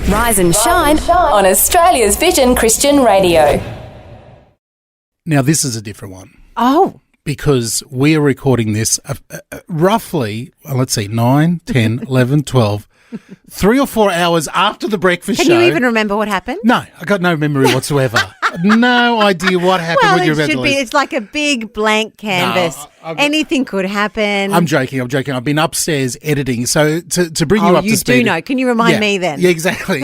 Rise and shine on Australia's Vision Christian Radio. Now, this is a different one. Oh. Because we're recording this roughly, 9, 10, 11, 12, 3 or 4 hours after the breakfast show. Can you even remember what happened? No, I got no memory whatsoever. No idea what happened Well, when you're it about should to be. leave. It's like a big blank canvas. Anything could happen. I'm joking. I've been upstairs editing. So to bring you up to speed. You do know. Can you remind me then? Yeah, exactly.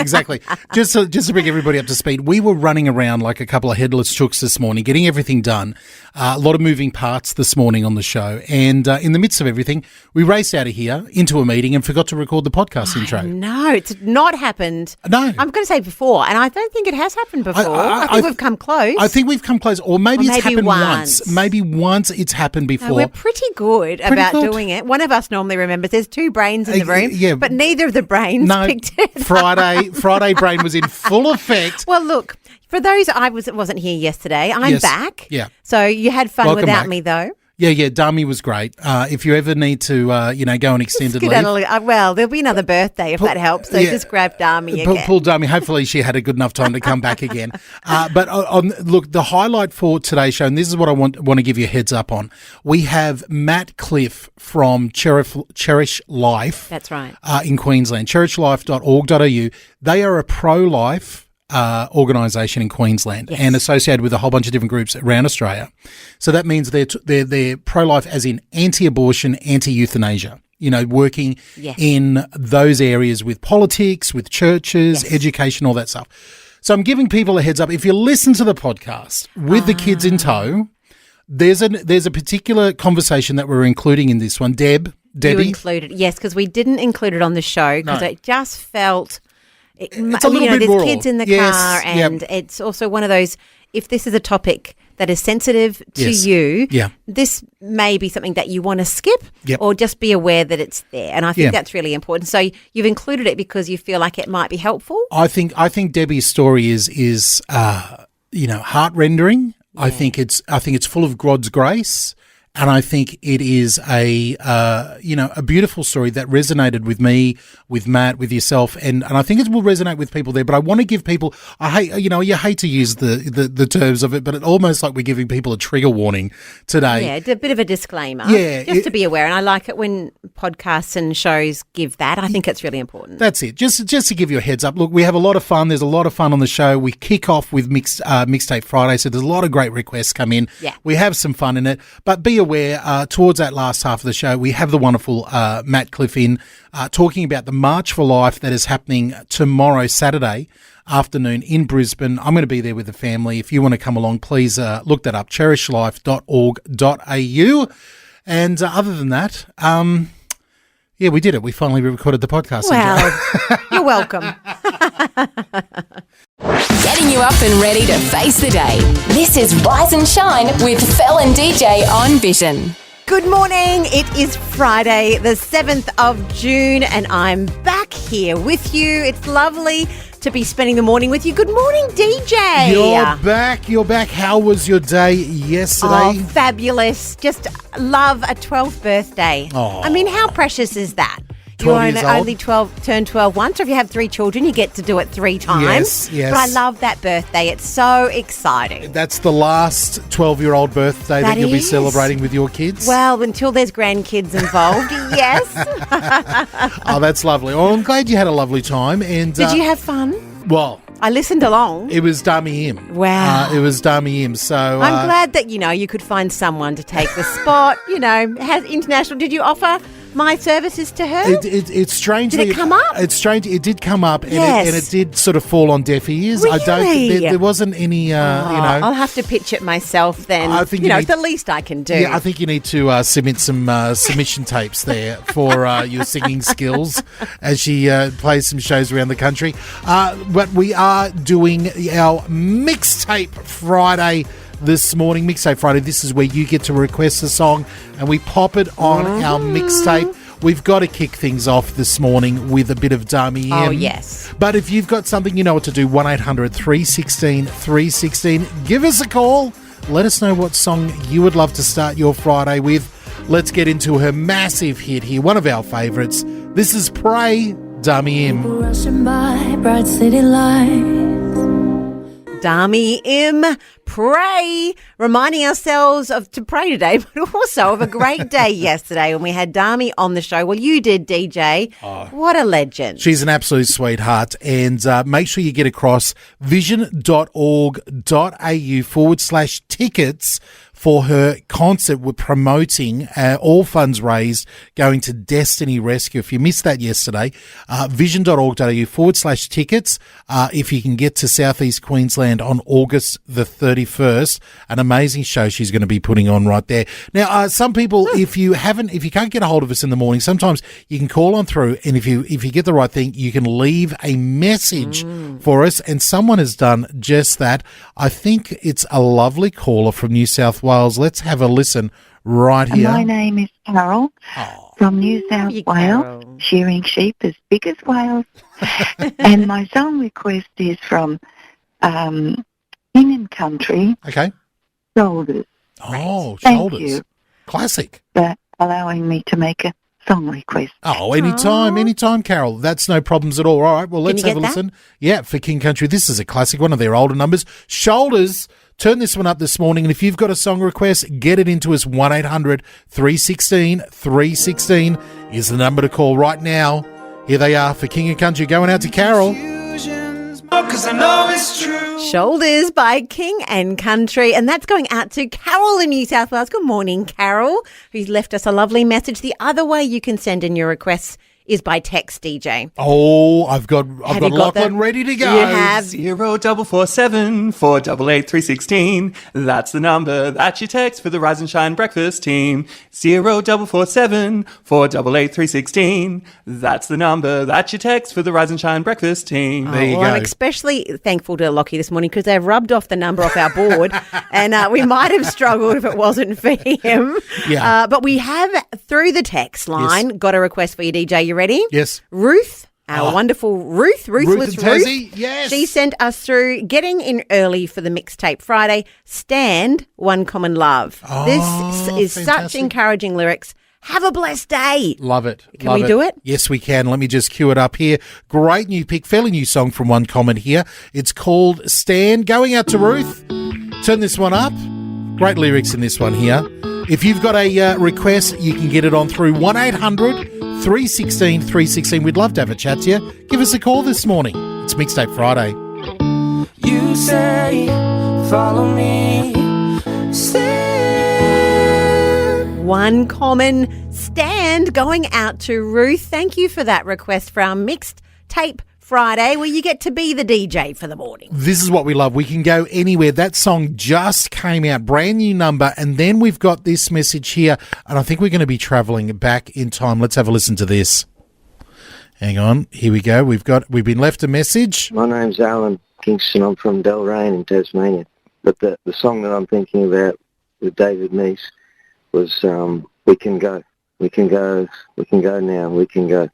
just to bring everybody up to speed, we were running around like a couple of headless chooks this morning, getting everything done. A lot of moving parts this morning on the show. And in the midst of everything, we raced out of here into a meeting and forgot to record the podcast intro. No, it's not happened. No. I'm going to say before, and I don't think it has happened before. I think we've come close. I think we've come close, or maybe it's happened once. Maybe once it's happened before. No, we're pretty good about doing it. One of us normally remembers. There's 2 brains in the room, but neither of the brains picked it. Friday brain was in full effect. Well, look, for those wasn't here yesterday, I'm back. Yeah. So you had fun Welcome without back. me, though. Yeah, Dummy was great. If you ever need to, go on extended leave. Well, there'll be another birthday if that helps. So just grab Dummy again. Pull Dummy. Hopefully she had a good enough time to come back again. But look, the highlight for today's show, and this is what I want to give you a heads up on. We have Matt Cliff from Cherish Life. That's right. In Queensland, cherishlife.org.au. They are a pro-life organisation in Queensland and associated with a whole bunch of different groups around Australia. So that means they're pro-life as in anti-abortion, anti-euthanasia, working in those areas with politics, with churches, education, all that stuff. So I'm giving people a heads up. If you listen to the podcast with the kids in tow, there's a particular conversation that we're including in this one. Debbie? You included, yes, because we didn't include it on the show because it just felt... It's a little bit there's rural. Kids in the car, and it's also one of those, if this is a topic that is sensitive to you, this may be something that you want to skip or just be aware that it's there. And I think that's really important. So you've included it because you feel like it might be helpful? I think Debbie's story is heart-rendering. Yeah. I think it's full of God's grace. And I think it is a beautiful story that resonated with me, with Matt, with yourself, and I think it will resonate with people there. But I want to give people, you hate to use the terms of it, but it's almost like we're giving people a trigger warning today. Yeah, a bit of a disclaimer. Yeah, just to be aware. And I like it when podcasts and shows give that. I think it's really important. That's it. Just to give you a heads up. Look, we have a lot of fun. There's a lot of fun on the show. We kick off with Mixtape Friday, so there's a lot of great requests come in. Yeah, we have some fun in it, but be aware, towards that last half of the show, we have the wonderful Matt Cliff in talking about the March for Life that is happening tomorrow, Saturday afternoon in Brisbane. I'm going to be there with the family. If you want to come along, please look that up, cherishlife.org.au. And other than that, we did it. We finally recorded the podcast. Well, you're welcome. Getting you up and ready to face the day. This is Rise and Shine with Fel and DJ on Vision. Good morning. It is Friday, the 7th of June, and I'm back here with you. It's lovely to be spending the morning with you. Good morning, DJ. You're back. How was your day yesterday? Oh, fabulous. Just love a 12th birthday. Oh. I mean, how precious is that? 12 you only turned 12 once, or if you have 3 children, you get to do it 3 times. Yes. But I love that birthday. It's so exciting. That's the last 12-year-old birthday that you'll be celebrating with your kids? Well, until there's grandkids involved, yes. Oh, that's lovely. Well, I'm glad you had a lovely time. And did you have fun? Well, I listened along. It was dummy him. It was dummy him. So I'm glad that, you could find someone to take the spot. Has international. Did you offer my services to her? It's strangely... Did it come up? It's strange. It did come up, and, yes. it did sort of fall on deaf ears. Really? There wasn't any, I'll have to pitch it myself then. I think it's the least I can do. Yeah, I think you need to submit some submission tapes there for your singing skills as she plays some shows around the country. But we are doing our Mixtape Friday this morning. Mixtape Friday, this is where you get to request a song and we pop it on our mixtape. We've got to kick things off this morning with a bit of Dummy. Oh, yes. But if you've got something, you know what to do. 1-800-316-316. Give us a call. Let us know what song you would love to start your Friday with. Let's get into her massive hit here, one of our favourites. This is Pray Dami Im. Rushing by bright city lights. Dami Im, pray. Reminding ourselves to pray today, but also of a great day yesterday when we had Dami on the show. Well, you did, DJ. Oh, what a legend. She's an absolute sweetheart. And make sure you get across vision.org.au/tickets for her concert. We're promoting all funds raised going to Destiny Rescue. If you missed that yesterday, vision.org.au/tickets. If you can get to Southeast Queensland on August the 31st, an amazing show she's going to be putting on right there. Now, some people, if you can't get a hold of us in the morning, sometimes you can call on through, and if you get the right thing, you can leave a message for us, and someone has done just that. I think it's a lovely caller from New South Wales. Let's have a listen right here. My name is Carol from New South Wales, shearing sheep as big as whales. And my song request is from King and Country. Okay. Shoulders. Oh, Thank Shoulders. you Classic. for allowing me to make a song request. Oh, anytime, Carol. That's no problems at all. All right, well, let's have a listen. Yeah, for King Country. This is a classic, one of their older numbers. Shoulders. Turn this one up this morning, and if you've got a song request, get it into us. 1-800-316-316 is the number to call right now. Here they are for King and Country, going out to Carol. Shoulders by King and Country, and that's going out to Carol in New South Wales. Good morning, Carol, who's left us a lovely message. The other way you can send in your requests is by text, DJ. Oh, I've got Lachlan ready to go. You have 0447 488 316. That's the number that you text for the Rise and Shine breakfast team. 0447 488 316. That's the number that you text for the Rise and Shine breakfast team. There you go. I'm especially thankful to Lockie this morning because they've rubbed off the number off our board, and we might have struggled if it wasn't for him. Yeah. But we have, through the text line, got a request for you, DJ. You ready? Yes. Ruth, our wonderful Ruth, Ruthless Ruth. Yes. She sent us through getting in early for the Mixtape Friday. Stand, One Common Love. This is fantastic. such encouraging lyrics. Have a blessed day. Love it. Can we do it? Yes, we can. Let me just cue it up here. Great new pick, fairly new song from One Common here. It's called Stand. Going out to Ruth. Turn this one up. Great lyrics in this one here. If you've got a request, you can get it on through 1-800-316-316. We'd love to have a chat to you. Give us a call this morning. It's Mixtape Friday. You say, follow me, stand. One Common, Stand, going out to Ruth. Thank you for that request for our Mixtape Friday, where you get to be the DJ for the morning. This is what we love. We can go anywhere. That song just came out, brand new number, and then we've got this message here, and I think we're going to be travelling back in time. Let's have a listen to this. Hang on. Here we go. We've been left a message. My name's Alan Kingston. I'm from Delrain in Tasmania. But the song that I'm thinking about with David Meese was We Can Go. We can go. We can go now. We can go.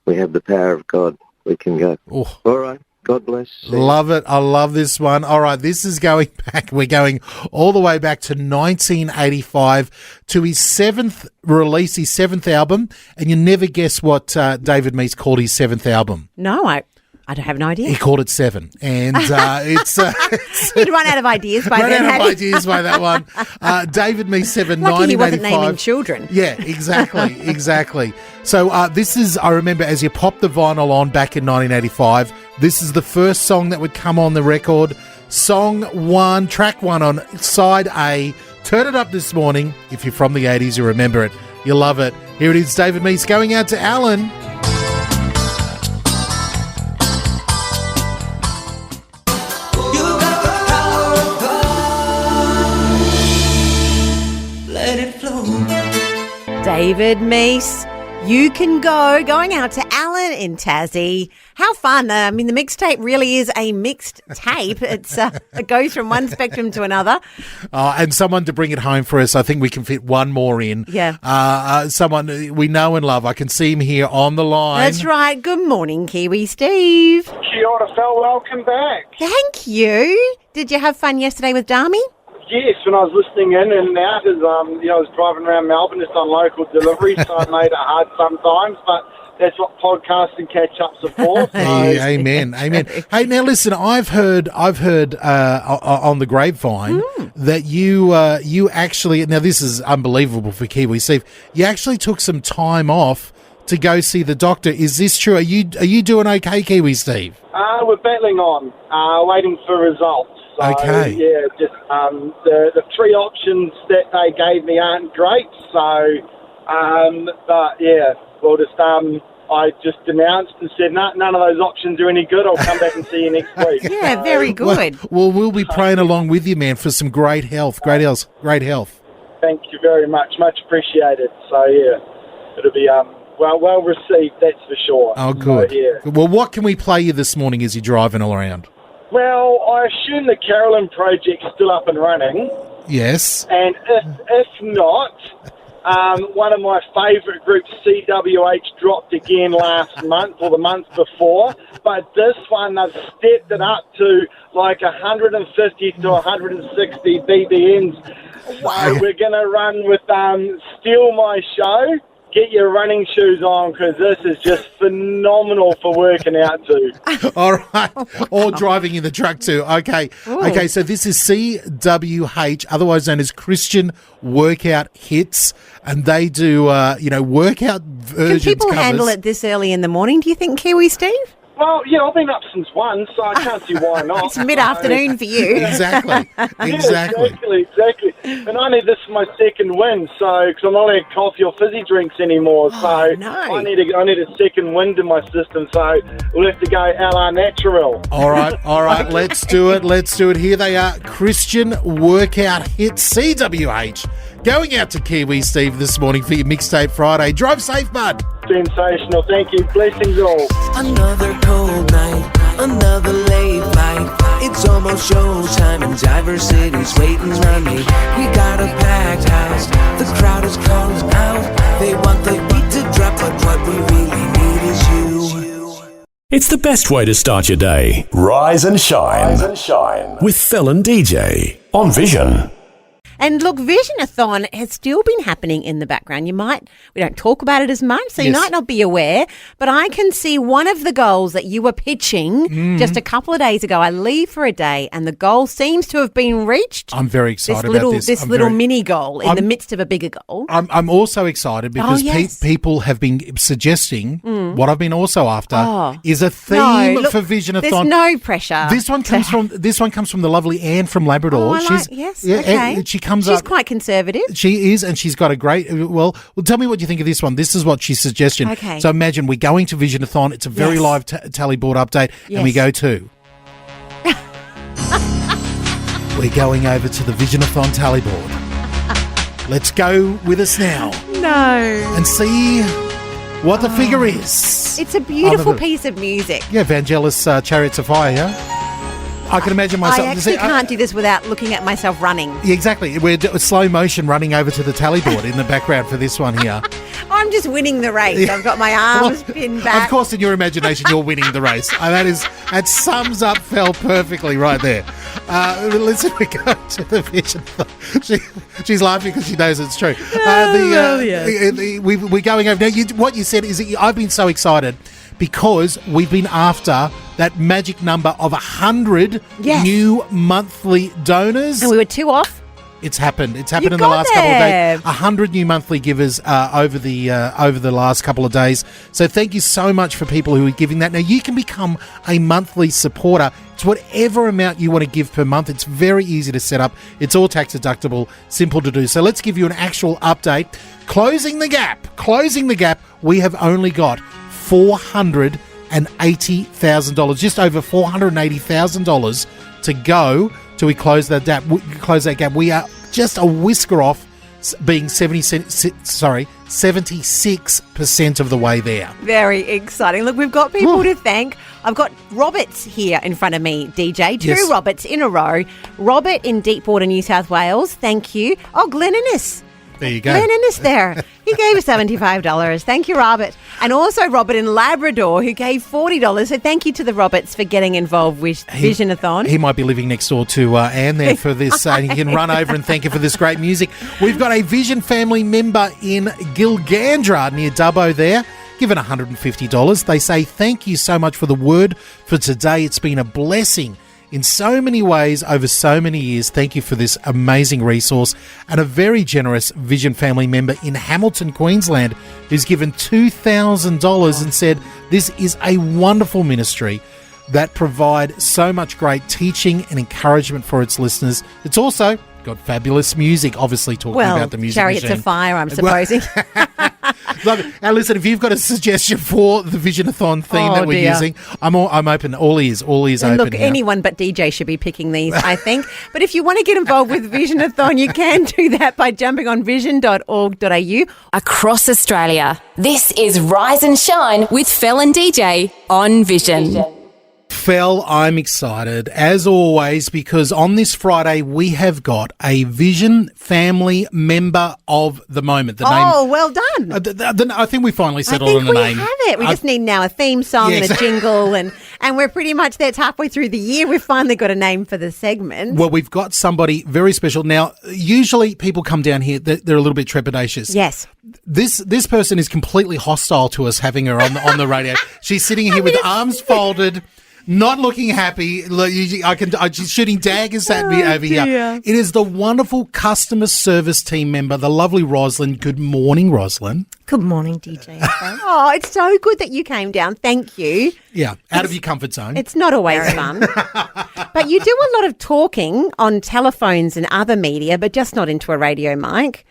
We have the power of God. We can go. Oh. All right. God bless. Love it. I love this one. All right. This is going back. We're going all the way back to 1985 to his seventh release, his seventh album. And you never guess what David Meese called his seventh album. No, I have no idea. He called it Seven. And it's... He'd run out of ideas by then. Run out of ideas by that one. David Meese 7, Lucky 1985. he wasn't naming children. Yeah, exactly. So this is, I remember as you popped the vinyl on back in 1985, this is the first song that would come on the record. Song 1, track 1 on side A. Turn it up this morning. If you're from the 80s, you remember it. You love it. Here it is, David Meese going out to Alan. David Meese, You Can Go, going out to Alan in Tassie. How fun. I mean, the mixtape really is a mixed tape. It goes from one spectrum to another. And someone to bring it home for us. I think we can fit one more in. Yeah. Someone we know and love. I can see him here on the line. That's right. Good morning, Kiwi Steve. Kia ora, Phil. Welcome back. Thank you. Did you have fun yesterday with Dami? Yes, when I was listening in and out, as I was driving around Melbourne just on local deliveries, so it made it hard sometimes. But that's what podcasting catch-ups are for. So. Amen. Hey, now listen, I've heard on the grapevine that you actually, now this is unbelievable for Kiwi Steve, you actually took some time off to go see the doctor. Is this true? Are you doing okay, Kiwi Steve? We're battling on, waiting for results. So, okay. Yeah, just the three options that they gave me aren't great. So, but yeah, we'll just I just announced and said none of those options are any good. I'll come back and see you next week. Yeah, very good. Well, we'll be praying along with you, man, for some great health. Great health. Thank you very much. Much appreciated. So yeah, it'll be well received, that's for sure. Oh, good. So, yeah. Well, what can we play you this morning as you're driving all around? Well, I assume the Carolyn Project's still up and running. Yes. And if not, one of my favourite groups, CWH, dropped again last month or the month before. But this one, they've stepped it up to like 150 to 160 BBMs. So we're going to run with Steal My Show. Get your running shoes on because this is just phenomenal for working out to. All right. Or driving in the truck too. Okay. Ooh. Okay, so this is CWH, otherwise known as Christian Workout Hits, and they do, workout versions. Can people handle it this early in the morning, do you think, Kiwi Steve? Well, yeah, I've been up since 1, so I can't see why not. It's mid-afternoon for you. Exactly. Exactly. And I need this for my second win, so because I'm not allowed coffee or fizzy drinks anymore, so no. I need a second wind in my system, so we'll have to go a la natural. All right, let's do it. Here they are, Christian Workout Hits, CWH. Going out to Kiwi Steve this morning for your Mixtape Friday. Drive safe, bud. Sensational. Thank you. Blessings all. Another cold night, another late flight. It's almost showtime and Diver City's waiting on me. We got a packed house, the crowd is calling out. They want the beat to drop, but what we really need is you. It's the best way to start your day. Rise and shine. With Fel and DJ on Vision. And look, Visionathon has still been happening in the background. We don't talk about it as much, so you might not be aware, but I can see one of the goals that you were pitching just a couple of days ago. I leave for a day and the goal seems to have been reached. I'm very excited about this. This little mini goal in the midst of a bigger goal. I'm also excited because people have been suggesting what I've been also after is a theme for Visionathon. There's no pressure. This one comes from the lovely Anne from Labrador. She's quite conservative. She is, and she's got a great... Well, tell me what you think of this one. This is what she's suggesting. Okay. So imagine we're going to Visionathon. It's a very live tally board update, and we go to... We're going over to the Visionathon tally board. Let's go with us now. No. And see what the figure is. It's a beautiful piece of music. Yeah, Vangelis Chariots of Fire, yeah? I can imagine myself... I actually can't do this without looking at myself running. Yeah, exactly. We're slow motion running over to the tally board in the background for this one here. I'm just winning the race. I've got my arms pinned back. Of course, in your imagination, you're winning the race. That sums up Fel perfectly right there. Listen, we go to the Vision. She's laughing because she knows it's true. We're going over now. What you said is that I've been so excited because we've been after that magic number of 100 new monthly donors. And we were 2 off. It's happened. It's happened in the last couple of days. 100 new monthly givers over the last couple of days. So thank you so much for people who are giving that. Now you can become a monthly supporter. It's whatever amount you want to give per month. It's very easy to set up. It's all tax deductible, simple to do. So let's give you an actual update. Closing the gap. We have only got $480,000, just over $480,000 to go till we close that gap. We are just a whisker off being 76% of the way there. Very exciting. Look, we've got people to thank. I've got Roberts here in front of me, DJ. Two Roberts in a row. Robert in Deepwater, New South Wales. Thank you. Oh, Glenn Innes. There you go. Glenn Innes there. He gave us $75. Thank you, Robert. And also Robert in Labrador, who gave $40. So thank you to the Roberts for getting involved with Visionathon. He might be living next door to Anne there for this. And he can run over and thank you for this great music. We've got a Vision family member in Gilgandra near Dubbo there. given $150. They say, thank you so much for the word for today. It's been a blessing in so many ways over so many years. Thank you for this amazing resource. And a very generous Vision family member in Hamilton, Queensland, who's given $2,000 and said, this is a wonderful ministry that provide so much great teaching and encouragement for its listeners. It's also got fabulous music, obviously talking about the music Chariots machine. of Fire, I'm supposing. Love it. Now, listen, if you've got a suggestion for the Visionathon theme that we're using, I'm open. All ears open. Look, here. anyone but DJ should be picking these, I think. But if you want to get involved with Visionathon, you can do that by jumping on vision.org.au. Across Australia, this is Rise and Shine with Fel and DJ on Vision. Fel, I'm excited, as always, because on this Friday we have got a Vision family member of the moment. Well done. I think we finally settled on a name. I think we have it. We just need now a theme song and a jingle, and we're pretty much there. It's halfway through the year. We've finally got a name for the segment. Well, we've got somebody very special. Now, usually people come down here, they're a little bit trepidatious. Yes. This person is completely hostile to us having her on the radio. She's sitting here with arms folded, not looking happy. She's shooting daggers at me over here. It is the wonderful customer service team member, the lovely Roslyn. Good morning, Roslyn. Good morning, DJ. Oh, it's so good that you came down. Thank you. Yeah, out of your comfort zone. It's not always fun. But you do a lot of talking on telephones and other media, but just not into a radio mic.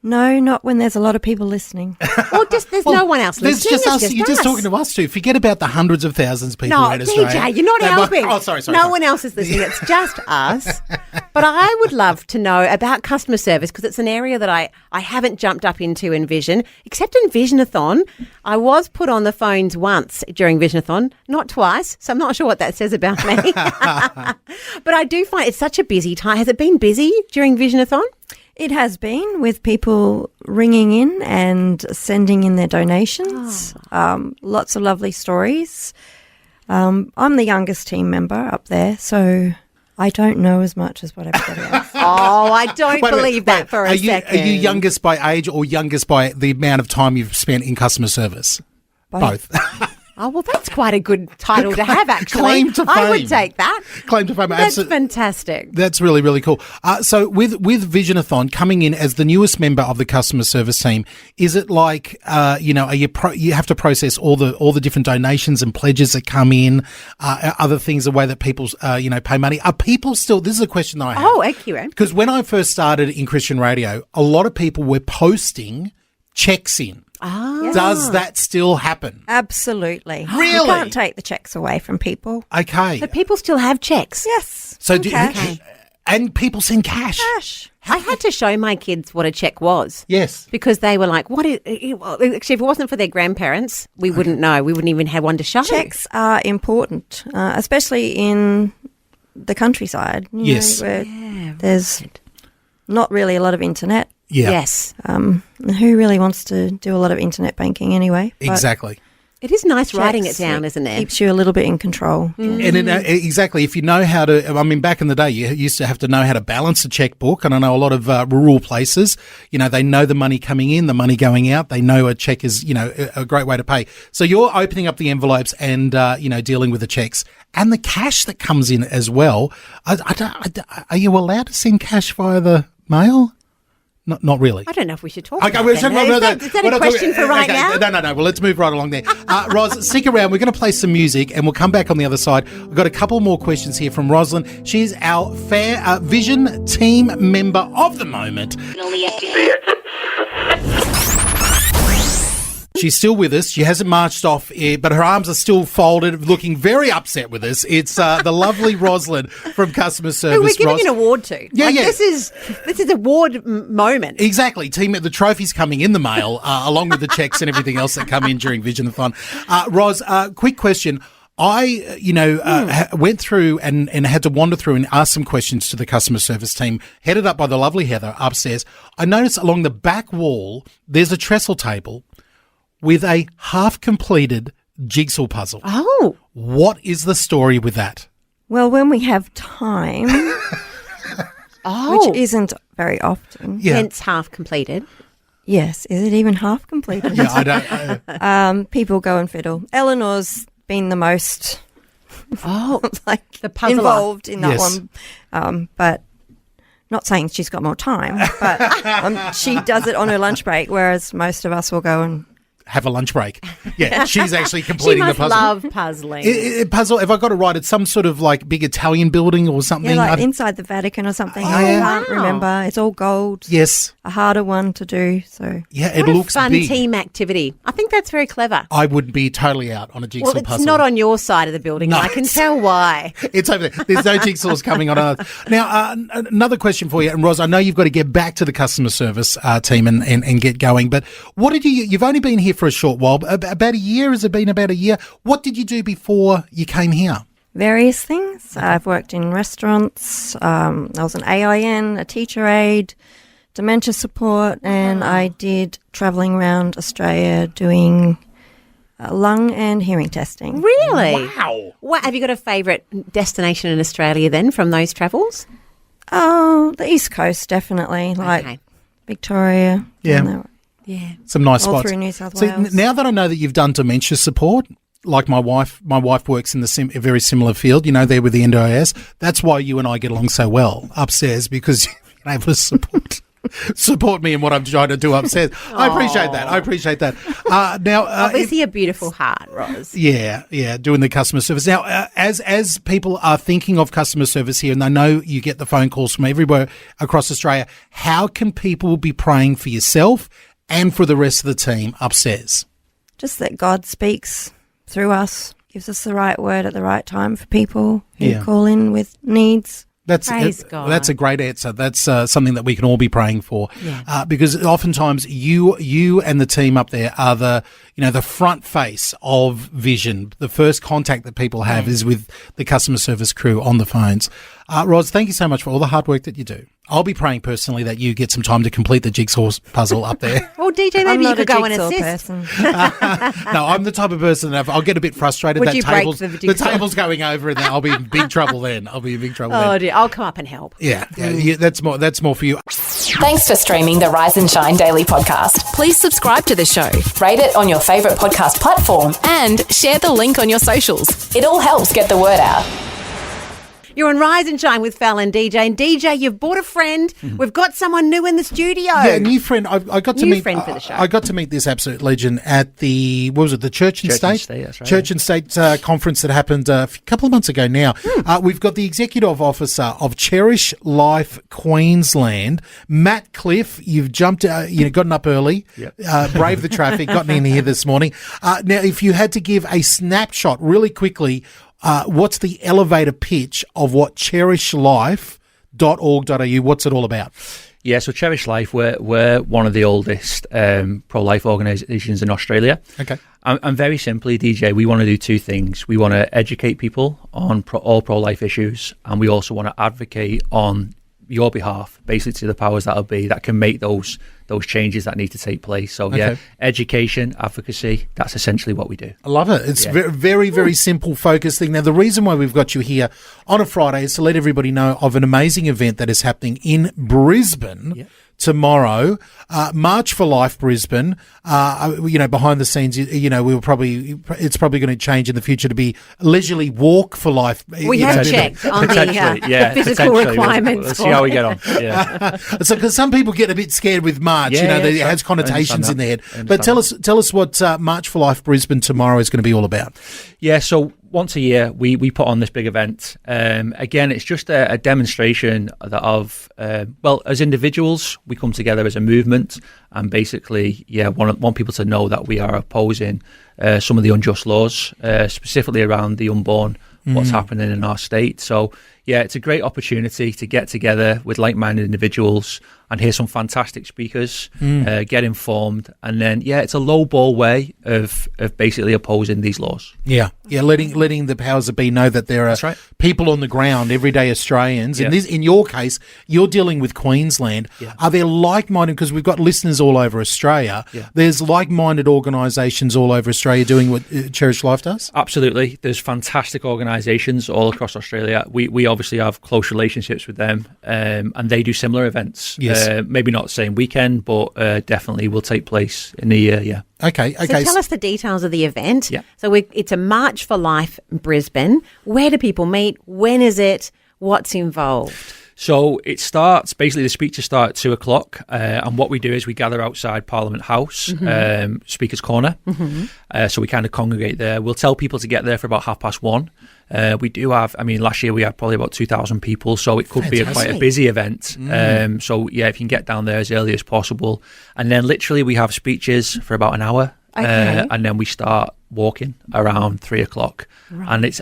No, not when there's a lot of people listening. Or just there's no one else listening. There's just us. You're just talking to us two. Forget about the hundreds of thousands of people in Australia. No, DJ, you're not helping. Sorry. No one else is listening. It's just us. But I would love to know about customer service because it's an area that I haven't jumped up into in Vision, except in Visionathon. I was put on the phones once during Visionathon, not twice, so I'm not sure what that says about me. But I do find it's such a busy time. Has it been busy during Visionathon? It has been, with people ringing in and sending in their donations. Lots of lovely stories. I'm the youngest team member up there, so I don't know as much as what everybody else. I don't believe that for a second. Are you youngest by age or youngest by the amount of time you've spent in customer service? Both. Oh, well, that's quite a good title to have, actually. Claim to fame. I would take that. Claim to fame. That's fantastic. That's really, really cool. So with Visionathon coming in as the newest member of the customer service team, is it like, you have to process all the different donations and pledges that come in, other things, the way that people, pay money? Are people still, this is a question that I have. Oh, accurate. Because when I first started in Christian radio, a lot of people were posting checks in. Does that still happen? Absolutely. Really? You can't take the checks away from people. Okay. So people still have checks? Yes. So cash. And people send cash. I had to show my kids what a check was. Yes. Because they were like, what is it? Well, actually, if it wasn't for their grandparents, we wouldn't know. We wouldn't even have one to show. Checks are important, especially in the countryside. Yes. Where there's not really a lot of internet. Yeah. Yes. Who really wants to do a lot of internet banking anyway? Exactly. It is nice writing it down, isn't it? Keeps you a little bit in control. And exactly, if you know how to, back in the day, you used to have to know how to balance a checkbook. And I know a lot of rural places, they know the money coming in, the money going out. They know a check is, a great way to pay. So you're opening up the envelopes and, dealing with the checks and the cash that comes in as well. Are you allowed to send cash via the mail? Not really. I don't know if we should talk about that. Is that a question for right now? No. Well, let's move right along there. Ros, stick around. We're going to play some music and we'll come back on the other side. We've got a couple more questions here from Roslyn. She's our Vision team member of the moment. She's still with us. She hasn't marched off, but her arms are still folded, looking very upset with us. It's the lovely Roslyn from customer service. Who we're giving an award to. Yeah. This is award moment. Exactly. The trophy's coming in the mail, along with the checks and everything else that come in during Visionathon. Ros, quick question. I, went through and had to wander through and ask some questions to the customer service team, headed up by the lovely Heather upstairs. I noticed along the back wall, there's a trestle table with a half-completed jigsaw puzzle. Oh. What is the story with that? Well, when we have time, which isn't very often. Hence half-completed. Yes. Is it even half completed? Yeah, I don't. People go and fiddle. Eleanor's been the most the puzzler. involved in that one. But not saying she's got more time, but she does it on her lunch break, whereas most of us will go and have a lunch break. Yeah, she's actually completing the puzzle. She must love puzzling. Puzzle, if I got it right, it's some sort of like big Italian building or something. Yeah, like inside the Vatican or something. I can't remember. It's all gold. Yes. A harder one to do. So yeah, it what looks a fun big. team activity. I think that's very clever. I would be totally out on a jigsaw puzzle. Well, it's not on your side of the building. No, I can tell why. It's over there. There's no jigsaws coming on ours. Now, another question for you, and Ros, I know you've got to get back to the customer service team and get going, but what did you've only been here for a short while, about a year? Has it been about a year? What did you do before you came here? Various things. I've worked in restaurants. I was an AIN, a teacher aide, dementia support, and I did travelling around Australia doing lung and hearing testing. Really? Wow. What, have you got a favourite destination in Australia then from those travels? Oh, the East Coast, definitely. Like Victoria. Yeah. Yeah. Some nice all spots. Through New South See, Wales. now that I know that you've done dementia support, like my wife works in a very similar field, there with the NDIS. That's why you and I get along so well upstairs, because you've been able to support me in what I'm trying to do upstairs. I appreciate that. Now, obviously a beautiful heart, Ros. Yeah, doing the customer service. Now, as people are thinking of customer service here, and they know you get the phone calls from everywhere across Australia, how can people be praying for yourself and for the rest of the team upstairs? Just that God speaks through us, gives us the right word at the right time for people who call in with needs. Praise God. That's a great answer. That's something that we can all be praying for, because oftentimes you and the team up there are the front face of Vision. The first contact that people have is with the customer service crew on the phones. Ros, thank you so much for all the hard work that you do. I'll be praying personally that you get some time to complete the jigsaw puzzle up there. Well, DJ, maybe you could go and assist. Person. No, I'm the type of person that I'll get a bit frustrated. Would that you break the jigsaw? The table's going over, and then I'll be in big trouble. Oh dear, I'll come up and help. Yeah, that's more for you. Thanks for streaming the Rise and Shine Daily podcast. Please subscribe to the show, rate it on your favourite podcast platform, and share the link on your socials. It all helps get the word out. You're on Rise and Shine with Fel and DJ. And DJ, you've bought a friend. Mm-hmm. We've got someone new in the studio. Yeah, a new friend. I got to meet. Friend for the show. I got to meet this absolute legend at the the Church and State? That's right. Church and State conference that happened a couple of months ago now. We've got the executive officer of Cherish Life Queensland, Matt Cliff. You've jumped, gotten up early, braved the traffic, gotten in here this morning. Now, if you had to give a snapshot really quickly, what's the elevator pitch of what cherishlife.org.au, what's it all about? Yeah, so Cherish Life, we're one of the oldest pro-life organisations in Australia. Okay. And very simply, DJ, we want to do two things. We want to educate people on all pro-life issues, and we also want to advocate on your behalf, basically to the powers that'll be, that can make those changes that need to take place. So education, advocacy, that's essentially what we do. I love it. It's very, very simple, focused thing. Now, the reason why we've got you here on a Friday is to let everybody know of an amazing event that is happening in Brisbane tomorrow, March for Life Brisbane. Behind the scenes, it's probably going to change in the future to be Leisurely Walk for Life. We have checked on the physical requirements. Let's see how we get on. Yeah. So, because some people get a bit scared with March, it has connotations in their head. But tell us what March for Life Brisbane tomorrow is going to be all about. Yeah, so once a year we put on this big event. Again, it's just a demonstration of as individuals, we come together as a movement and basically want people to know that we are opposing some of the unjust laws, specifically around the unborn, what's happening in our state. So it's a great opportunity to get together with like-minded individuals and hear some fantastic speakers, get informed, and then it's a low-ball way of basically opposing these laws. Letting the powers that be know that there are people on the ground, everyday Australians. In your case, you're dealing with Queensland. Are there like-minded, because we've got listeners all over Australia, there's like-minded organisations all over Australia doing what Cherish Life does? Absolutely. There's fantastic organisations all across Australia. We obviously have close relationships with them, and they do similar events. Yes. Maybe not the same weekend, but definitely will take place in the year, yeah. Okay. So tell us the details of the event. Yeah. So it's a March for Life in Brisbane. Where do people meet? When is it? What's involved? So it starts, basically the speeches start at 2:00, and what we do is we gather outside Parliament House, Speaker's Corner, so we kind of congregate there. We'll tell people to get there for about 1:30. We do have, last year we had probably about 2,000 people, so it could be quite a busy event. So yeah, if you can get down there as early as possible. And then literally we have speeches for about an hour, and then we start walking around 3:00. Right. And it's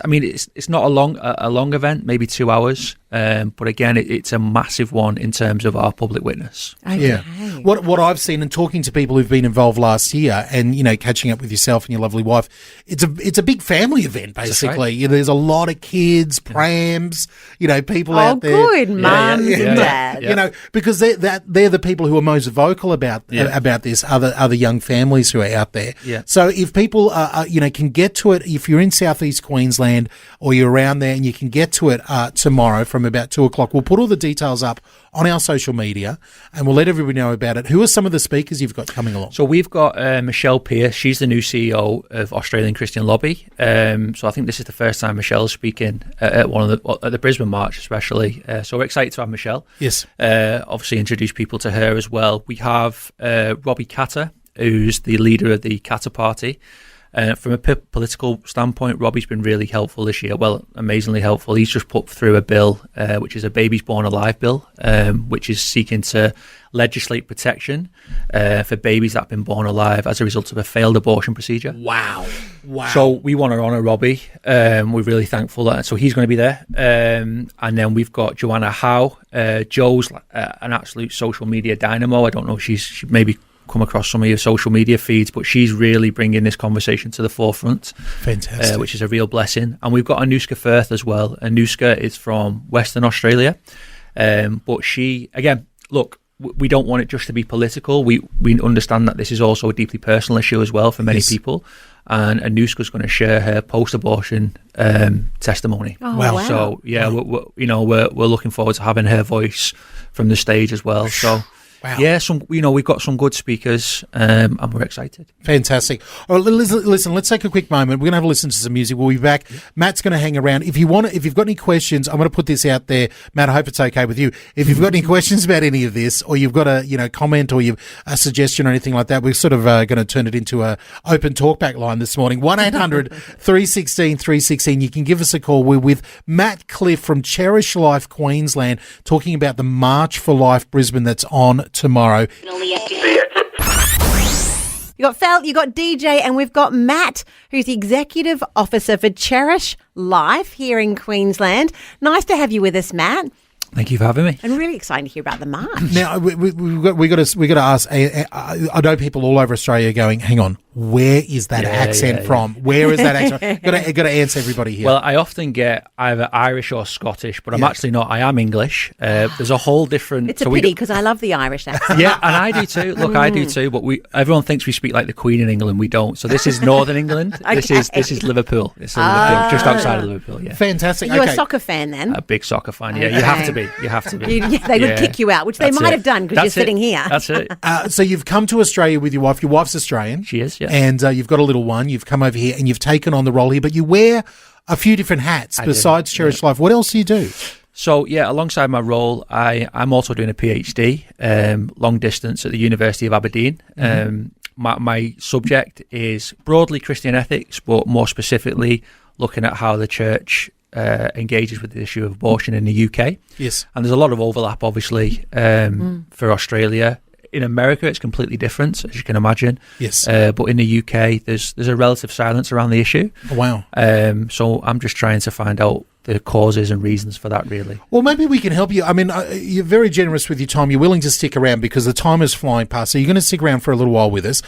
not a long event, maybe 2 hours. But again, it's a massive one in terms of our public witness. Okay. Yeah. What I've seen and talking to people who've been involved last year, and catching up with yourself and your lovely wife, it's a big family event basically. Right. There's a lot of kids, prams, people out there. Oh, good, mums and dads. Yeah. Because they're the people who are most vocal about this. Other young families who are out there. Yeah. So if people can get to it, if you're in Southeast Queensland or you're around there, and you can get to it tomorrow from about 2:00. We'll put all the details up on our social media and we'll let everybody know about it. Who are some of the speakers you've got coming along? So we've got Michelle Pearce. She's the new CEO of Australian Christian Lobby. So I think this is the first time Michelle's speaking at the Brisbane March, especially. So we're excited to have Michelle. Yes. Obviously introduce people to her as well. We have Robbie Katter, who's the leader of the Katter Party. From a political standpoint, Robbie's been really helpful this year. Well, amazingly helpful. He's just put through a bill, which is a Babies Born Alive bill, which is seeking to legislate protection for babies that have been born alive as a result of a failed abortion procedure. Wow. So we want to honour Robbie. We're really thankful that. So he's going to be there. And then we've got Joanna Howe. Joe's an absolute social media dynamo. I don't know if she maybe come across some of your social media feeds, but she's really bringing this conversation to the forefront. Fantastic. Which is a real blessing. And we've got Anuska Firth as well. Anuska is from Western Australia, but she, again, look, we don't want it just to be political. We understand that this is also a deeply personal issue as well for many people. And Anuska's going to share her post-abortion testimony. Oh, wow. So yeah, we're looking forward to having her voice from the stage as well. So. Wow. Yeah, we've got some good speakers, and we're excited. Fantastic. All right, listen, let's take a quick moment. We're going to have a listen to some music. We'll be back. Yeah. Matt's going to hang around. If you've got any questions, I'm going to put this out there. Matt, I hope it's okay with you. If you've got any questions about any of this, or you've got a comment or you've a suggestion or anything like that, we're sort of going to turn it into a open talkback line this morning. 1-800-316-316. You can give us a call. We're with Matt Cliff from Cherish Life Queensland, talking about the March for Life Brisbane that's on tomorrow. You got Fel, you got DJ, and we've got Matt, who's the Executive Officer for Cherish Life here in Queensland. Nice to have you with us, Matt. Thank you for having me. And really exciting to hear about the march. Now we got to ask. I know people all over Australia are going, hang on, where is that accent from? Where is that accent? Got to answer everybody here. Well, I often get either Irish or Scottish, but I'm actually not. I am English. There's a whole different. It's a pity because I love the Irish accent. Yeah, and I do too. Look, I do too. But everyone thinks we speak like the Queen in England. We don't. So this is Northern England. Okay. This is Liverpool. It's Liverpool, just outside of Liverpool. Yeah. Fantastic. You're a soccer fan then? A big soccer fan. Yeah, you have to be. You have to be. They would kick you out, which they might have done because you're sitting here. That's it. So you've come to Australia with your wife. Your wife's Australian. She is, yeah. And you've got a little one. You've come over here and you've taken on the role here, but you wear a few different hats besides Cherish Life. What else do you do? So, yeah, alongside my role, I'm also doing a PhD, long distance at the University of Aberdeen. My subject is broadly Christian ethics, but more specifically looking at how the church engages with the issue of abortion in the UK. Yes. And there's a lot of overlap, obviously, for Australia. In America, it's completely different, as you can imagine. Yes. But in the UK, there's a relative silence around the issue. Oh, wow. So I'm just trying to find out the causes and reasons for that, really. Well, maybe we can help you. I mean, you're very generous with your time. You're willing to stick around because the time is flying past. So you're going to stick around for a little while with us.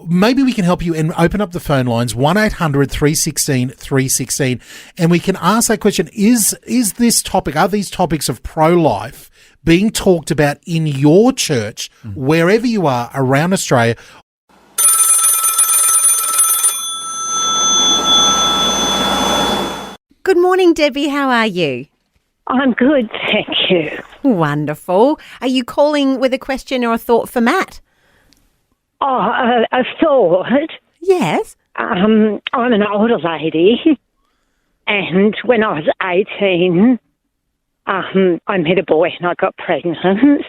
Maybe we can help you and open up the phone lines, 1-800-316-316. And we can ask that question, are these topics of pro-life being talked about in your church, wherever you are around Australia? Good morning, Debbie. How are you? I'm good, thank you. Wonderful. Are you calling with a question or a thought for Matt? Oh, a thought. Yes. I'm an older lady, and when I was 18, I met a boy and I got pregnant.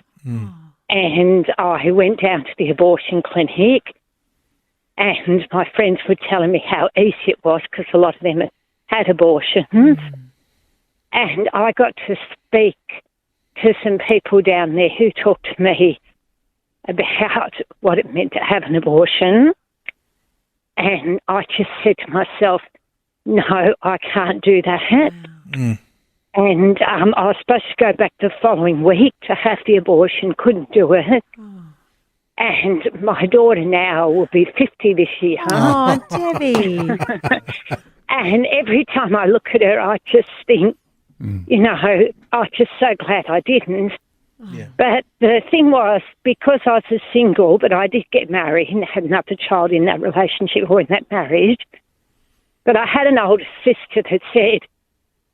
And I went down to the abortion clinic, and my friends were telling me how easy it was because a lot of them had abortions. And I got to speak to some people down there who talked to me about what it meant to have an abortion. And I just said to myself, no, I can't do that. And I was supposed to go back the following week to have the abortion, couldn't do it. And my daughter now will be 50 this year. Oh, Debbie. And every time I look at her, I just think, you know, I'm just so glad I didn't. But the thing was, because I was single, but I did get married and had another child in that relationship or in that marriage, but I had an older sister that said,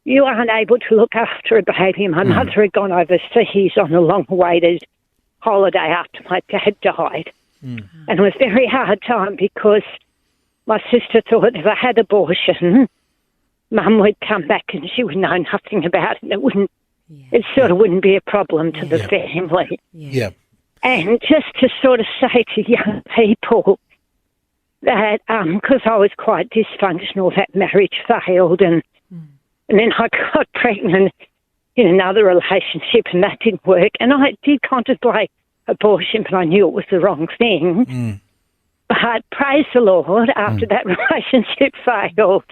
you aren't able to look after a baby. My mother had gone overseas on a long-awaited holiday after my dad died. And it was a very hard time because my sister thought if I had abortion, Mum would come back and she would know nothing about it. It sort of wouldn't be a problem to the family. And just to sort of say to young people that, because I was quite dysfunctional, that marriage failed, and then I got pregnant in another relationship and that didn't work. And I did contemplate abortion, but I knew it was the wrong thing. But praise the Lord, after that relationship failed,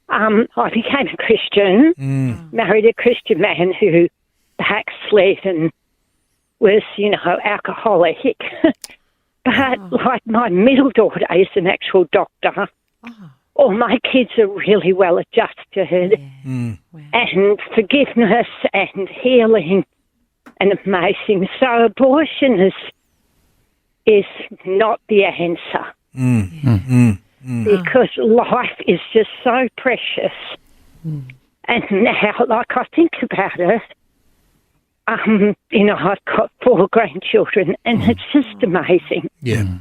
I became a Christian, married a Christian man who backslid and was, you know, alcoholic. But like my middle daughter is an actual doctor. All my kids are really well adjusted, and forgiveness and healing and amazing. So abortion is not the answer. Because life is just so precious. And now, like I think about it, you know, I've got 4 grandchildren and it's just amazing. And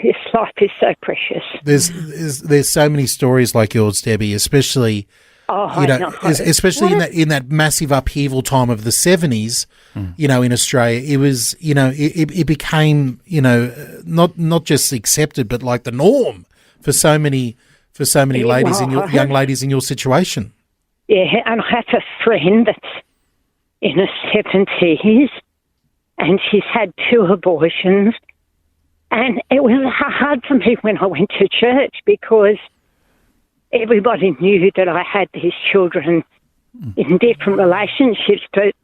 this life is so precious. There's so many stories like yours, Debbie, especially especially in that massive upheaval time of the 70s, you know, in Australia. It was, you know, it became, you know, not just accepted, but like the norm for so many ladies young ladies in your situation. Yeah, and I have a friend that's in her 70s, and she's had 2 abortions. And it was hard for me when I went to church because everybody knew that I had these children in different relationships. But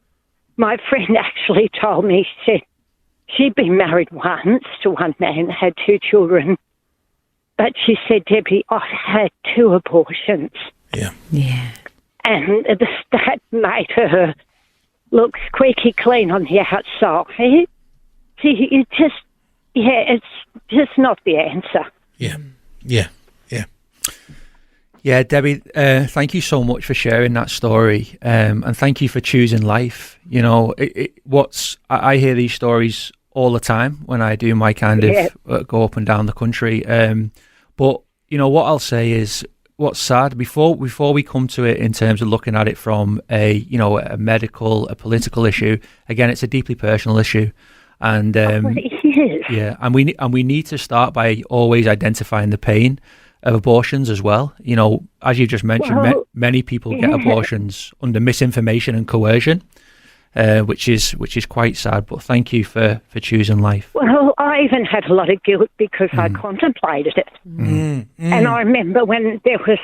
my friend actually told me, she said she'd been married once to one man, had 2 children. But she said, Debbie, I had 2 abortions. And that made her look squeaky clean on the outside. See, you just... Yeah, it's just not the answer. Yeah, Debbie, thank you so much for sharing that story, and thank you for choosing life. You know, I hear these stories all the time when I do my kind of go up and down the country. But you know what I'll say is, what's sad before we come to it in terms of looking at it from a medical, a political issue. Again, it's a deeply personal issue. And and we need to start by always identifying the pain of abortions as well. You know, as you just mentioned, many people get abortions under misinformation and coercion, which is quite sad. But thank you for choosing life. Well, I even had a lot of guilt because I contemplated it, and I remember when there was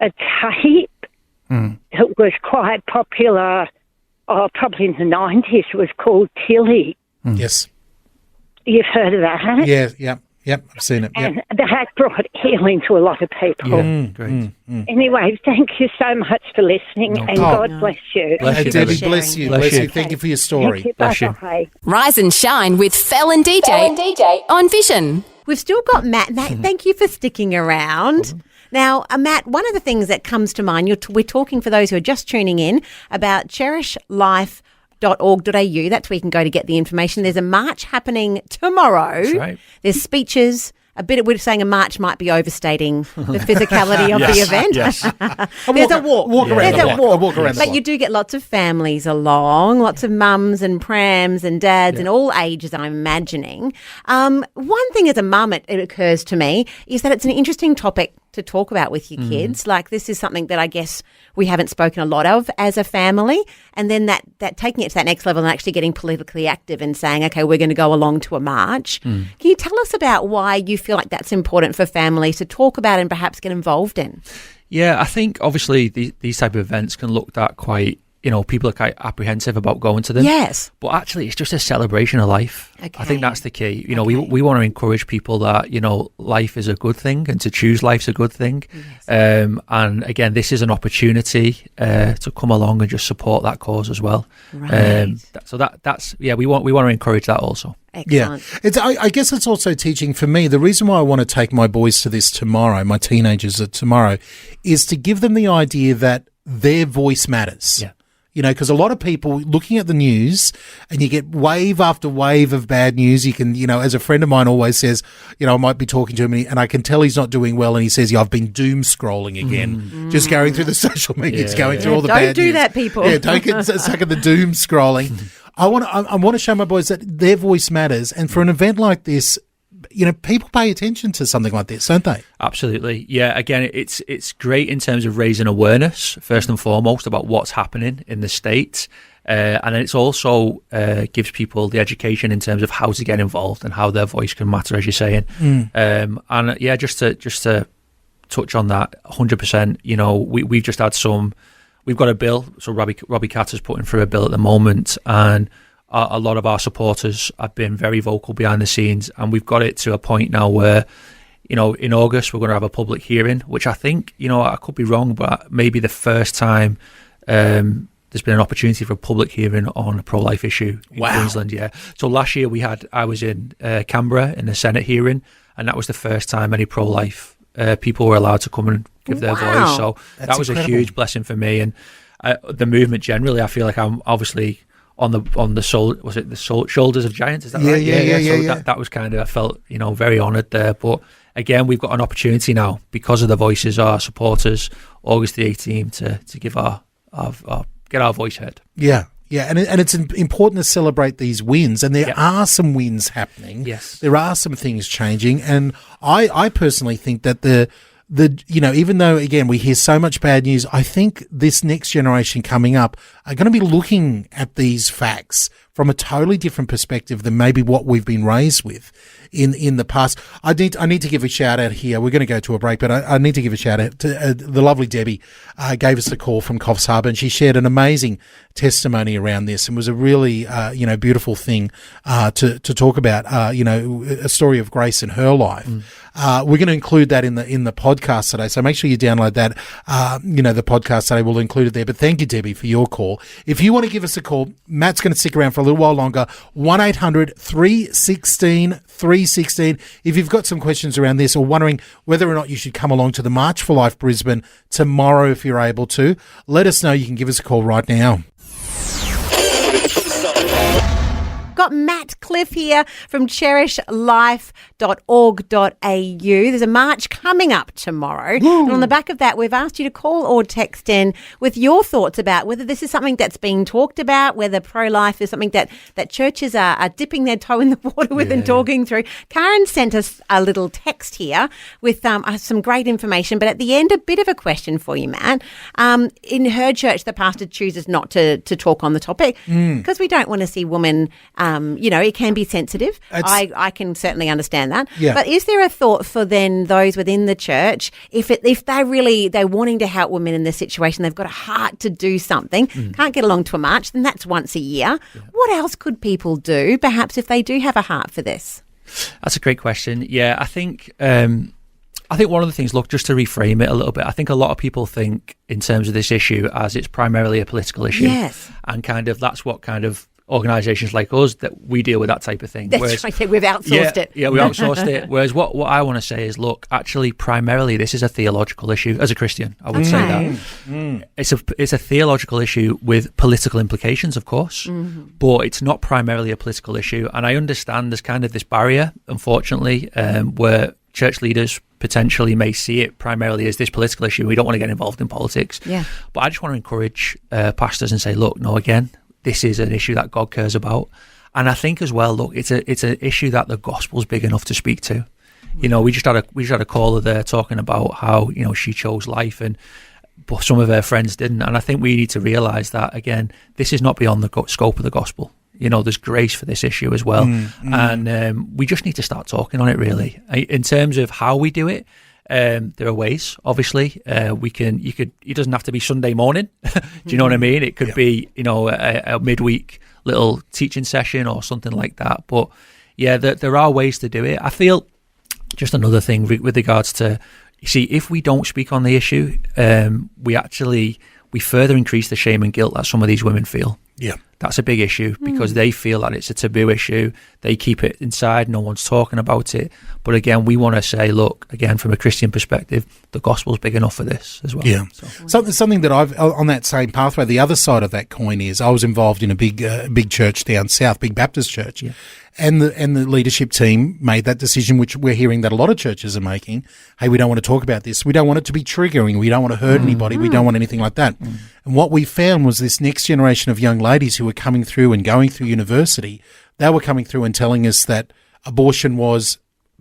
a tape that was quite popular. Probably in the 90s. It was called Tilly. Yes. You've heard of that? Yep, I've seen it. And that brought healing to a lot of people. Great. Anyway, thank you so much for listening, and God bless you. Debbie, bless you. Thank you for your story. Thank you. Bye-bye. Rise and Shine with Fel and DJ on Vision. We've still got Matt. Matt, thank you for sticking around. Now, Matt, one of the things that comes to mind, we're talking for those who are just tuning in about cherishlife.org.au. That's where you can go to get the information. There's a march happening tomorrow. That's right. There's speeches. We're saying a march might be overstating the physicality of the event. Yes. There's a walk. There's a walk around the But block. you do get lots of families along, lots of mums and prams and dads and all ages, I'm imagining. One thing as a mum, it occurs to me, is that it's an interesting topic to talk about with your kids. Like, this is something that I guess we haven't spoken a lot of as a family, and then that taking it to that next level and actually getting politically active and saying, okay, we're going to go along to a march. Can you tell us about why you feel like that's important for families to talk about and perhaps get involved in? Yeah, I think obviously these type of events can look at quite, people are quite apprehensive about going to them. Yes. But actually, it's just a celebration of life. Okay. I think that's the key. We want to encourage people that, life is a good thing and to choose life's a good thing. Yes. And again, this is an opportunity to come along and just support that cause as well. Right. We want to encourage that also. Excellent. Yeah, I guess it's also teaching for me. The reason why I want to take my boys to this tomorrow, my teenagers tomorrow, is to give them the idea that their voice matters. Yeah. Because a lot of people looking at the news and you get wave after wave of bad news. You can, as a friend of mine always says, I might be talking to him and I can tell he's not doing well. And he says, I've been doom scrolling again, just going through the social media, going through all the bad news. Don't do that, people. Yeah, don't get stuck in the doom scrolling. I want to show my boys that their voice matters. And for an event like this, people pay attention to something like this, don't they? Absolutely. Yeah, again, it's great in terms of raising awareness, first and foremost, about what's happening in the States. And then it's also gives people the education in terms of how to get involved and how their voice can matter, as you're saying. Just to touch on that 100%, we've just had we've got a bill. So Robbie Katter's putting through a bill at the moment, and a lot of our supporters have been very vocal behind the scenes, and we've got it to a point now where, in August we're going to have a public hearing, which I think, I could be wrong, but maybe the first time there's been an opportunity for a public hearing on a pro-life issue in Queensland. Yeah. So last year I was in Canberra in the Senate hearing, and that was the first time any pro-life people were allowed to come and give their voice. So that was incredible. A huge blessing for me, and the movement generally. I feel like I'm obviously on the shoulders of giants. Is that right? Yeah. That was kind of, I felt, very honoured there. But again, we've got an opportunity now because of the voices, our supporters, August the 18th, to give get our voice heard. Yeah. Yeah, and it's important to celebrate these wins, and there are some wins happening. Yes, there are some things changing, and I personally think that the even though again we hear so much bad news, I think this next generation coming up are going to be looking at these facts from a totally different perspective than maybe what we've been raised with in the past. I need to give a shout out here. We're going to go to a break, but I need to give a shout out to the lovely Debbie. Gave us a call from Coffs Harbour, and she shared an amazing testimony around this, and was a really beautiful thing to talk about. A story of grace in her life. We're going to include that in the podcast today, so make sure you download that. The podcast today will include it there. But thank you, Debbie, for your call. If you want to give us a call, Matt's going to stick around for a little while longer. 1-800-316-316. If you've got some questions around this or wondering whether or not you should come along to the March for Life Brisbane tomorrow, if you're able to, let us know. You can give us a call right now. Got Matt Cliff here from cherishlife.org.au. There's a march coming up tomorrow. Woo. And on the back of that, we've asked you to call or text in with your thoughts about whether this is something that's being talked about, whether pro-life is something that churches are dipping their toe in the water with and talking through. Karen sent us a little text here with some great information, but at the end, a bit of a question for you, Matt. In her church, the pastor chooses not to talk on the topic because we don't want to see women... it can be sensitive. I can certainly understand that. Yeah. But is there a thought for then those within the church, if they're wanting to help women in this situation, they've got a heart to do something, can't get along to a march, then that's once a year. Yeah. What else could people do, perhaps, if they do have a heart for this? That's a great question. Yeah, I think one of the things, look, just to reframe it a little bit, I think a lot of people think in terms of this issue as it's primarily a political issue. Yes. And kind of that's what kind of organisations like us that we deal with that type of thing. That's right. Yeah, we've outsourced it. Yeah, we outsourced it. Whereas what I want to say is, look, actually, primarily, this is a theological issue. As a Christian, I would say that it's a theological issue with political implications, of course, but it's not primarily a political issue. And I understand there's kind of this barrier, unfortunately, where church leaders potentially may see it primarily as this political issue. We don't want to get involved in politics. Yeah. But I just want to encourage pastors and say, look, no, again, this is an issue that God cares about. And I think as well, look, it's an issue that the gospel's big enough to speak to. You know, we just had a caller there talking about how, you know, she chose life but some of her friends didn't. And I think we need to realise that, again, this is not beyond the scope of the gospel. You know, there's grace for this issue as well. And we just need to start talking on it, really. In terms of how we do it, there are ways, obviously. It doesn't have to be Sunday morning. Do you know what I mean? It could be, you know, a midweek little teaching session or something like that. But yeah, there are ways to do it. I feel just another thing with regards to, you see, if we don't speak on the issue, we further increase the shame and guilt that some of these women feel. Yeah. That's a big issue because they feel that it's a taboo issue. They keep it inside. No one's talking about it. But again, we want to say, look, again, from a Christian perspective, the gospel's big enough for this as well. Yeah. Something that I've, on that same pathway, the other side of that coin is I was involved in a big church down south, big Baptist church. Yeah. And the leadership team made that decision, which we're hearing that a lot of churches are making. Hey, we don't want to talk about this. We don't want it to be triggering. We don't want to hurt anybody. We don't want anything like that. And what we found was this next generation of young ladies who were coming through and going through university, they were coming through and telling us that abortion was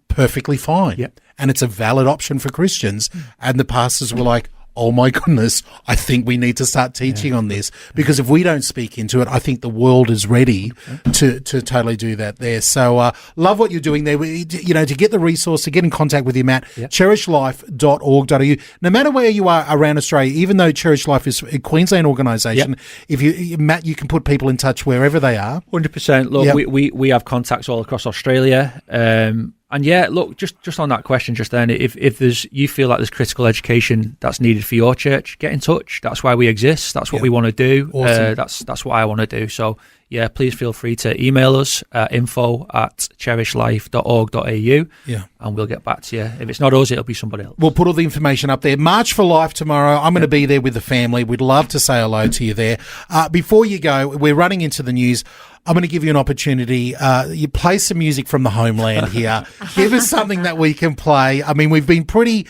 perfectly fine. Yep. And it's a valid option for Christians. And the pastors were like, oh my goodness, I think we need to start teaching on this, because if we don't speak into it, I think the world is ready to totally do that there. So love what you're doing there. You know, to get the resource, to get in contact with you, Matt, cherishlife.org.au. No matter where you are around Australia, even though Cherish Life is a Queensland organisation, Matt, you can put people in touch wherever they are. 100%. Look, we have contacts all across Australia. And yeah, look, just on that question just then, if you feel like there's critical education that's needed for your church, get in touch. That's why we exist. That's what we want to do. Awesome. That's what I want to do. So yeah, please feel free to email us at info@cherishlife.org.au and we'll get back to you. If it's not us, it'll be somebody else. We'll put all the information up there. March for Life tomorrow. I'm going to be there with the family. We'd love to say hello to you there. Before you go, we're running into the news. I'm going to give you an opportunity. You play some music from the homeland here. Give us something that we can play. I mean, we've been pretty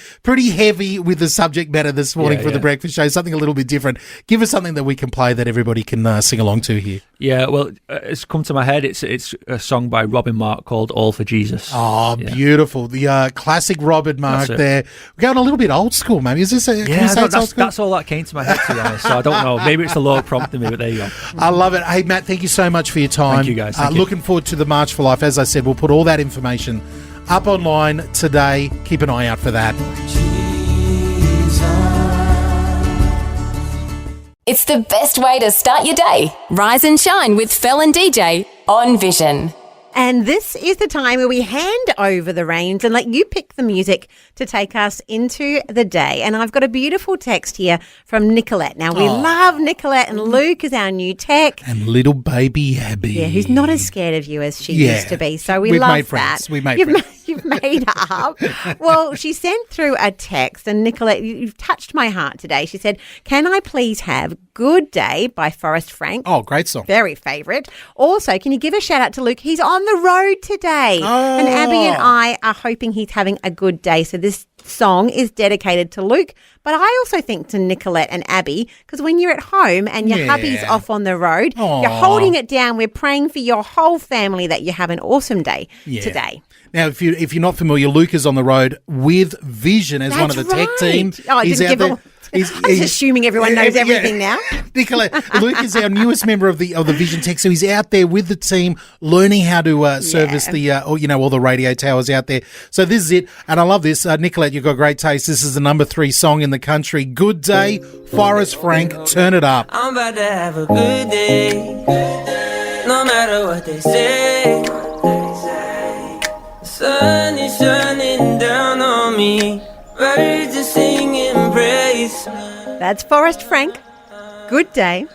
heavy with the subject matter this morning for the breakfast show. Something a little bit different. Give us something that we can play that everybody can sing along to here. Yeah, well, it's come to my head. It's a song by Robin Mark called "All for Jesus." Oh, beautiful! The classic Robin Mark there. We're going a little bit old school, maybe. Is this? That's all that came to my head, to be honest. So I don't know. Maybe it's the Lord prompting me, but there you go. I love it. Hey, Matt, thank you so much for your time. Thank you, guys. Looking forward to the March for Life. As I said, we'll put all that information up online today. Keep an eye out for that. It's the best way to start your day. Rise and shine with Fel and DJ on Vision. And this is the time where we hand over the reins and let you pick the music to take us into the day. And I've got a beautiful text here from Nicolette. Now, we love Nicolette, and Luke is our new tech. And little baby Abby. Yeah, who's not as scared of you as she used to be. So we've love made that. Friends. We've made friends. You've made up. Well, she sent through a text, and Nicolette, you've touched my heart today. She said, can I please have Good Day by Forrest Frank? Oh, great song. Very favourite. Also, can you give a shout out to Luke? He's on the road today. Oh. And Abby and I are hoping he's having a good day. So this song is dedicated to Luke, but I also think to Nicolette and Abby, because when you're at home and your hubby's off on the road, you're holding it down. We're praying for your whole family that you have an awesome day today. Now, if you're not familiar, Luke is on the road with Vision as one of the tech team. Oh, I didn't give him. I'm just assuming everyone knows everything now. Nicolette, Luke is our newest member of the Vision Tech, so he's out there with the team, learning how to service the all the radio towers out there. So this is it, and I love this. Nicolette, you've got great taste. This is the number 3 song in the country. Good Day, Forrest Frank, turn it up. I'm about to have a good day, no matter what they say. The sun is shining down on me. Birds are singing praise. That's Forrest Frank. Good Day.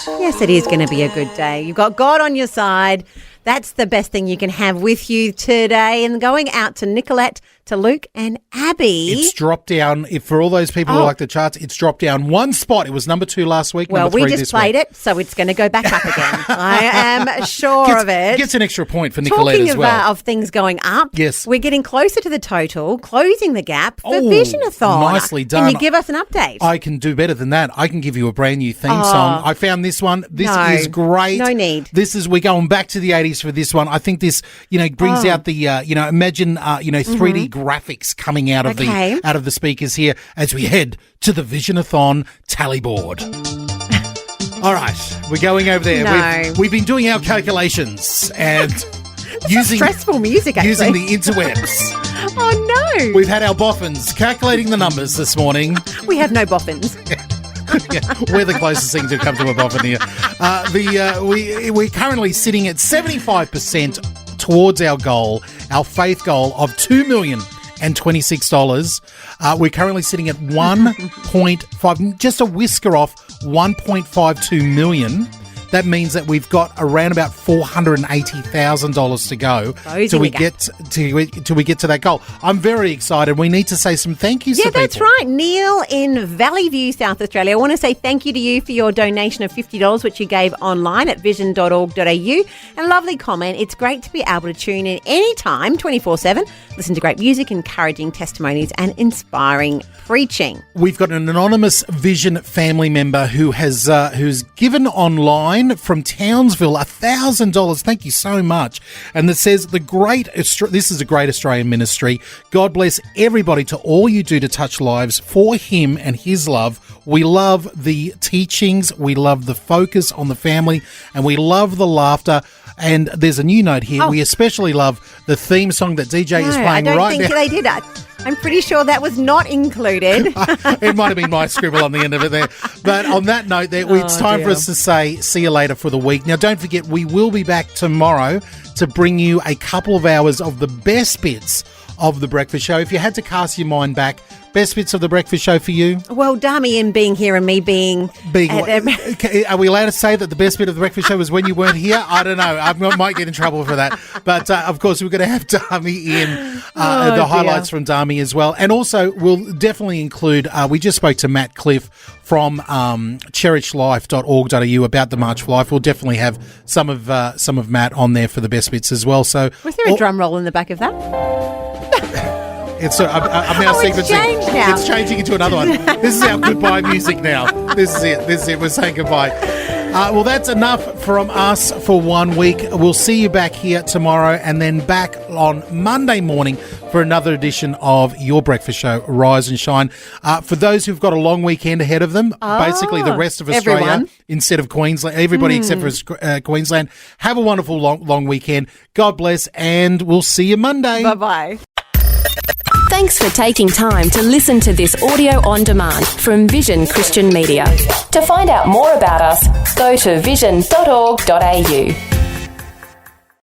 Yes, it is going to be a good day. You've got God on your side. That's the best thing you can have with you today. And going out to Nicolette, to Luke and Abby. It's dropped down. If for all those people who like the charts, it's dropped down one spot. It was number 2 last week. Well, we just played it, so it's going to go back up again. I am sure of it. Gets an extra point for Nicolette as well. Talking of things going up, yes, we're getting closer to the total, closing the gap for Visionathon. Nicely done. Can you give us an update? I can do better than that. I can give you a brand new theme song. I found this one. This is great. No need. We're going back to the 80s for this one. I think this, brings out the, imagine, 3D graphics coming out of the speakers here as we head to the Visionathon tally board. All right, we're going over there. No. We've been doing our calculations and using stressful music, actually. Using the interwebs. Oh no! We've had our boffins calculating the numbers this morning. We have no boffins. Yeah, we're the closest thing to come to a boffin here. We're currently sitting at 75% towards our goal, our faith goal of $2,026. We're currently sitting at 1.5, just a whisker off 1.52 million. That means that we've got around about $480,000 to go till we get to that goal. I'm very excited. We need to say some thank yous to people. Yeah, that's right. Neil in Valley View, South Australia. I want to say thank you to you for your donation of $50, which you gave online at vision.org.au. And a lovely comment. It's great to be able to tune in anytime, 24/7, listen to great music, encouraging testimonies and inspiring preaching. We've got an anonymous Vision family member who's given online from Townsville $1,000. Thank you so much. And that says this is a great Australian ministry. God bless everybody to all you do to touch lives for him and his love. We love the teachings. We love the focus on the family, and we love the laughter. And there's a new note here. We especially love the theme song that DJ is playing right now. I don't think they did that. I'm pretty sure that was not included. It might have been my scribble on the end of it there. But on that note, it's time for us to say see you later for the week. Now, don't forget, we will be back tomorrow to bring you a couple of hours of the best bits of The Breakfast Show. If you had to cast your mind back, best bits of The Breakfast Show for you? Well, Damian being here and me being are we allowed to say that the best bit of The Breakfast Show was when you weren't here? I don't know. I might get in trouble for that. But, of course, we're going to have Dami in, the highlights from Dami as well. And also, we'll definitely include, we just spoke to Matt Cliff from cherishlife.org.au about the March for Life. We'll definitely have some of Matt on there for the best bits as well. So, was there a drum roll in the back of that? I'm now sequencing. It's changing into another one. This is our goodbye music now. This is it. We're saying goodbye. Well, that's enough from us for 1 week. We'll see you back here tomorrow and then back on Monday morning for another edition of your breakfast show, Rise and Shine. For those who've got a long weekend ahead of them, basically the rest of Australia instead of Queensland, everybody except for Queensland, have a wonderful long weekend. God bless, and we'll see you Monday. Bye-bye. Thanks for taking time to listen to this audio on demand from Vision Christian Media. To find out more about us, go to vision.org.au.